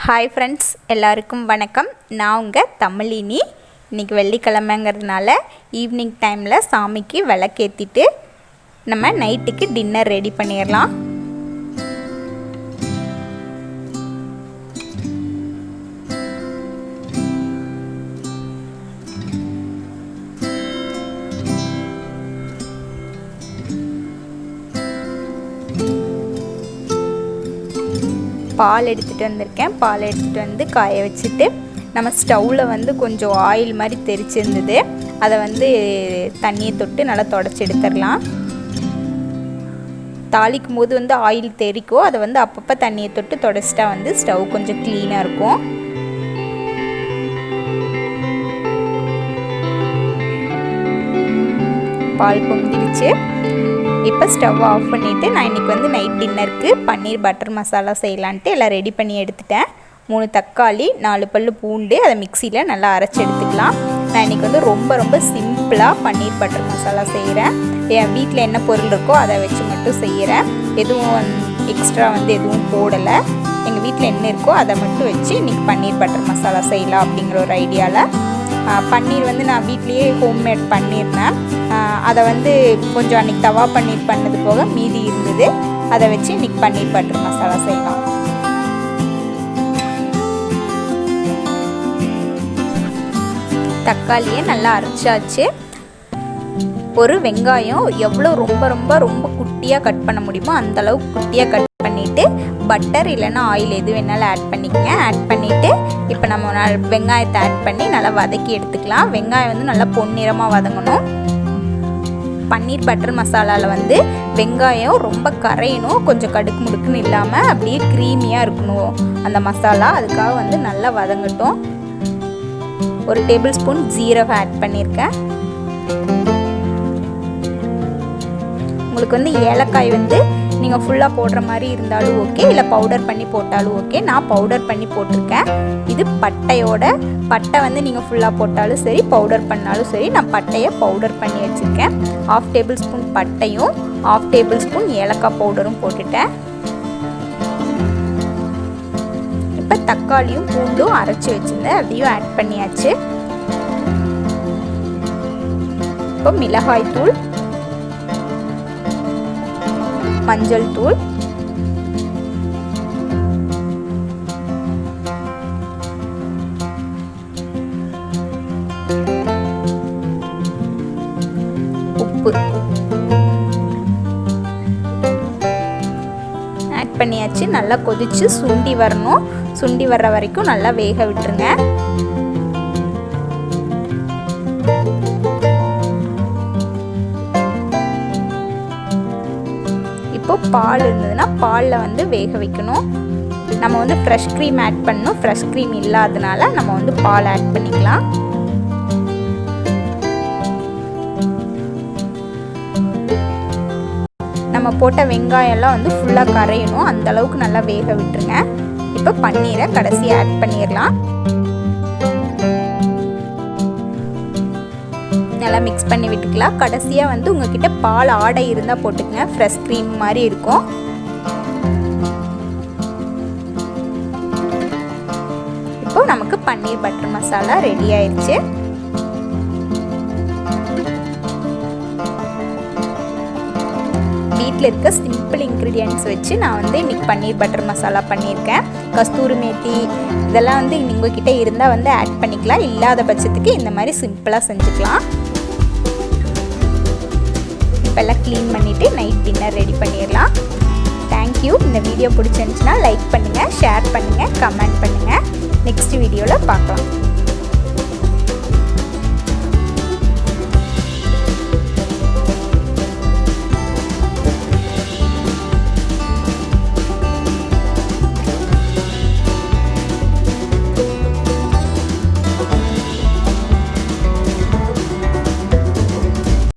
Hi friends, எல்லாருக்கும் வணக்கம். நான் உங்கள் தமிழினி. இன்றைக்கி வெள்ளிக்கிழமைங்கிறதுனால ஈவினிங் டைமில் சாமிக்கு விளக்கேற்றிட்டு நம்ம நைட்டுக்கு டின்னர் ரெடி பண்ணிடலாம். பால் எடுத்துகிட்டு வந்திருக்கேன். பால் எடுத்துகிட்டு வந்து காய வச்சுட்டு நம்ம ஸ்டவ்வில் வந்து கொஞ்சம் ஆயில் மாதிரி தெரிச்சிருந்தது. அதை வந்து தண்ணியை தொட்டு நல்லா தொடச்சி எடுத்துடலாம். தாளிக்கும் போது வந்து ஆயில் தெரிக்கும். அதை வந்து அப்பப்போ தண்ணியை தொட்டு தொடச்சிட்டா வந்து ஸ்டவ் கொஞ்சம் க்ளீனாக இருக்கும். பால் பொங்கிடுச்சு. இப்போ ஸ்டவ் ஆஃப் பண்ணிவிட்டு நான் இன்றைக்கி வந்து நைட் டின்னருக்கு பன்னீர் பட்டர் மசாலா செய்யலான்ட்டு எல்லாம் ரெடி பண்ணி எடுத்துட்டேன். 3 தக்காளி, 4 பல் பூண்டு, அதை மிக்சியில் நல்லா அரைச்சி எடுத்துக்கலாம். நான் இன்றைக்கி வந்து ரொம்ப சிம்பிளாக பன்னீர் பட்டர் மசாலா செய்கிறேன். என் வீட்டில் என்ன பொருள் இருக்கோ அதை வச்சு மட்டும் செய்கிறேன். எதுவும் எக்ஸ்ட்ரா வந்து எதுவும் போடலை. எங்கள் வீட்டில் என்ன இருக்கோ அதை மட்டும் வச்சு இன்றைக்கி பன்னீர் பட்டர் மசாலா செய்யலாம் அப்படிங்கிற ஒரு ஐடியாவில். பன்னீர் வந்து நான் வீட்லேயே ஹோம்மேட் பண்ணியிருந்தேன். அதை வந்து கொஞ்சம் அன்றைக்கி தவா பன்னீர் பண்ணது போக மீதி இருந்தது. அதை வச்சு இன்றைக்கி பன்னீர் பட்டர் மசாலா செய்யலாம். தக்காளியை நல்லா அரைச்சாச்சு. ஒரு வெங்காயம் எவ்வளோ ரொம்ப குட்டியாக கட் பண்ண முடியுமோ அந்தளவுக்கு குட்டியாக கட் பண்ணிவிட்டு பட்டர் இல்லைன்னா ஆயில் எது வேணாலும் ஆட் பண்ணிக்கங்க. ஆட் பண்ணிவிட்டு இப்போ நம்ம வெங்காயத்தை ஆட் பண்ணி நல்லா வதக்கி எடுத்துக்கலாம். வெங்காயம் வந்து நல்லா பொன்னிறமாக வதங்கணும். பன்னீர் பட்டர் மசாலாவில் வந்து வெங்காயம் ரொம்ப கரையணும், கொஞ்சம் கடுக்கு முடுக்குன்னு இல்லாமல் அப்படியே க்ரீமியாக இருக்கணும் அந்த மசாலா. அதுக்காக வந்து நல்லா வதங்கட்டும். 1 டேபிள் ஸ்பூன் ஜீரகம் ஆட் பண்ணியிருக்கேன். உங்களுக்கு வந்து ஏலக்காய் வந்து நீங்கள் ஃபுல்லாக போடுற மாதிரி இருந்தாலும் ஓகே, இல்லை பவுடர் பண்ணி போட்டாலும் ஓகே. நான் பவுடர் பண்ணி போட்டிருக்கேன். இது பட்டை வந்து நீங்கள் ஃபுல்லாக போட்டாலும் சரி, பவுடர் பண்ணாலும் சரி. நான் பட்டையை பவுடர் பண்ணி வச்சுருக்கேன். 1/2 டேபிள் ஸ்பூன் பட்டையும் 1/2 டேபிள் ஸ்பூன் ஏலக்காய் பவுடரும் போட்டுட்டேன். இப்போ தக்காளியும் பூண்டும் அரைச்சி வச்சுருந்தேன், அதையும் ஆட் பண்ணியாச்சு. இப்போ மிளகாய் தூள், மஞ்சள் தூள், உப்பு ஆட் பண்ணியாச்சு. நல்லா கொதிச்சு சுண்டி வரணும். சுண்டி வர்ற வரைக்கும் நல்லா வேக விட்டுருங்க. இப்போ பால் இருந்ததுன்னா பாலில் வந்து வேக வைக்கணும். நம்ம வந்து ஃப்ரெஷ் க்ரீம் ஆட் பண்ணணும். ஃப்ரெஷ் க்ரீம் இல்லாததுனால நம்ம வந்து பால் ஆட் பண்ணிக்கலாம். நம்ம போட்ட வெங்காயம்லாம் வந்து ஃபுல்லாக கரையணும். அந்த அளவுக்கு நல்லா வேக விட்டுருங்க. இப்போ பன்னீரை கடைசி ஆட் பண்ணிடலாம். நல்லா மிக்ஸ் பண்ணி விட்டுக்கலாம். கடைசியாக வந்து உங்ககிட்ட பால் ஆடை இருந்தால் போட்டுக்கங்க. ஃப்ரெஷ் க்ரீம் மாதிரி இருக்கும். இப்போ நமக்கு பன்னீர் பட்டர் மசாலா ரெடி ஆயிடுச்சு. வீட்டில் இருக்க சிம்பிள் இன்க்ரீடியன்ட்ஸ் வச்சு நான் வந்து இன்றைக்கி பன்னீர் பட்டர் மசாலா பண்ணியிருக்கேன். கஸ்தூரி மேத்தி இதெல்லாம் வந்து உங்ககிட்ட இருந்தால் வந்து ஆட் பண்ணிக்கலாம். இல்லாத பட்சத்துக்கு இந்த மாதிரி சிம்பிளாக செஞ்சுக்கலாம். இப்போல்லாம் க்ளீன் பண்ணிவிட்டு நைட் டின்னர் ரெடி பண்ணிடலாம். தேங்க்யூ. இந்த வீடியோ பிடிச்சிருந்துச்சுன்னா லைக் பண்ணுங்கள், ஷேர் பண்ணுங்கள், கமெண்ட் பண்ணுங்கள். நெக்ஸ்ட் வீடியோவில் பார்க்கலாம்.